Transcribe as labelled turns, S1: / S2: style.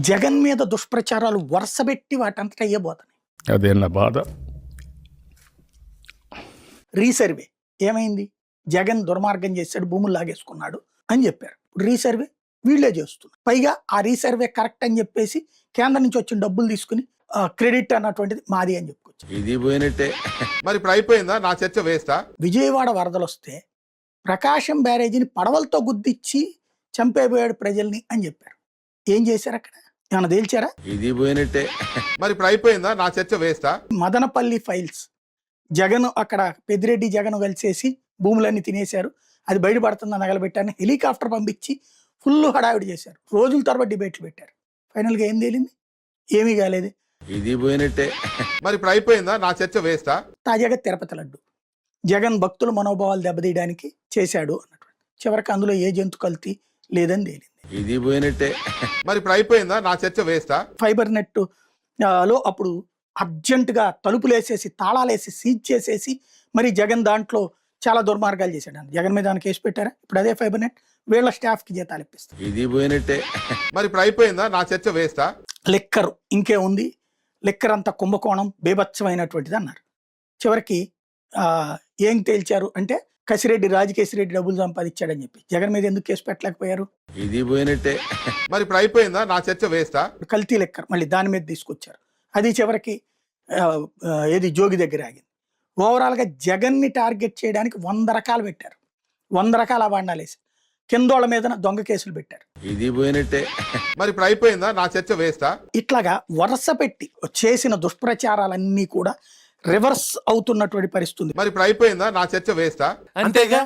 S1: జగన్ మీద దుష్ప్రచారాలు వరుసబెట్టి వాటంతటా అయ్యబోతున్నాయి.
S2: అదే నా బాధ.
S1: రీసర్వే ఏమైంది? జగన్ దుర్మార్గం చేశాడు, భూములు లాగేసుకున్నాడు అని చెప్పారు. ఇప్పుడు రీసర్వే వీళ్ళే చేస్తున్నారు. పైగా ఆ రీసర్వే కరెక్ట్ అని చెప్పేసి కేంద్రం నుంచి వచ్చిన డబ్బులు తీసుకుని క్రెడిట్ అన్నటువంటిది మాది అని చెప్పుకోవచ్చు.
S3: ఇది పోయినట్టే. మరి ఇప్పుడు అయిపోయిందా నా చర్చ వేస్తా?
S1: విజయవాడ వరదలు వస్తే ప్రకాశం బ్యారేజీని పడవలతో గుద్దిచ్చి చంపేపోయాడు ప్రజల్ని అని చెప్పారు. ఏం చేశారు అక్కడ? ఏమన్నా తేల్చారా?
S3: ఇది పోయినట్టే. మరి ఇప్పుడు అయిపోయిందా నా చర్చ వేస్తా?
S1: మదనపల్లి ఫైల్స్ జగన్ అక్కడ పెద్దిరెడ్డి జగన్ కలిసేసి భూములన్నీ తినేశారు, అది బయటపడుతుందని నగలబెట్టారని హెలికాప్టర్ పంపించి ఫుల్ హడావిడి చేశారు. రోజుల తరబడి డిబేట్లు పెట్టారు. ఫైనల్గా ఏం తేలింది? ఏమీ కాలేదు.
S3: ఇది పోయినట్టే. మరి ఇప్పుడు అయిపోయిందా నా చర్చ వేస్తా?
S1: తాజాగా తిరుపతి లడ్డు జగన్ భక్తుల మనోభావాలు దెబ్బతీయడానికి చేశాడు అన్నటువంటి, చివరికి అందులో ఏ జంతు కల్తీ లేదని తేలింది.
S3: ఇది పోయినట్టే. మరి ఇప్పుడు అయిపోయిందా నా చర్చ వేస్తా?
S1: ఫైబర్ నెట్ లో అప్పుడు అర్జెంటుగా తలుపులేసేసి తాళాలేసి సీజ్ చేసేసి మరి జగన్ దాంట్లో చాలా దుర్మార్గాలు చేశాడు. జగన్ మీద కేసు పెట్టారా? ఇప్పుడు అదే ఫైబర్ నెట్ వీళ్ళ స్టాఫ్ కి జీతాలు ఇప్పిస్తారు.
S3: ఇది పోయినట్టే. మరి ఇప్పుడు అయిపోయిందా నా చర్చ వేస్తా?
S1: లిక్కర్ ఇంకే ఉంది, లిక్కర్ అంతా కుంభకోణం బీభత్సమైనటువంటిది అన్నారు. చివరికి ఏం తేల్చారు అంటే కసిరెడ్డి రాజకేశిరెడ్డి డబ్బులు సంపాదించాడని చెప్పి జగన్ మీద ఎందుకు కేసు పెట్టలేకపోయారు?
S3: ఇది పోయినట్టే. మరి ఇప్పుడు అయిపోయిందా నా చర్చ వేస్తా?
S1: కల్తీ లిక్కర్ మళ్ళీ దాని మీద తీసుకొచ్చారు. అది చివరికి ఏది జోగి దగ్గర ఆగింది. ఓవరాల్గా జగన్ని టార్గెట్ చేయడానికి 100 రకాలు పెట్టారు, 100 రకాల అవాండాలు వేసి కిందోళ్ళ మీద దొంగ కేసులు పెట్టారు.
S3: ఇది పోయినట్టే. మరి ఇప్పుడు అయిపోయిందా నా చర్చ వేస్తా?
S1: ఇట్లాగా వరుస పెట్టి చేసిన దుష్ప్రచారాలన్నీ కూడా రివర్స్ అవుతున్నటువంటి పరిస్థితి.
S3: మరి ఇప్పుడు అయిపోయిందా నా చర్చ వేస్తా?
S4: అంతేగా.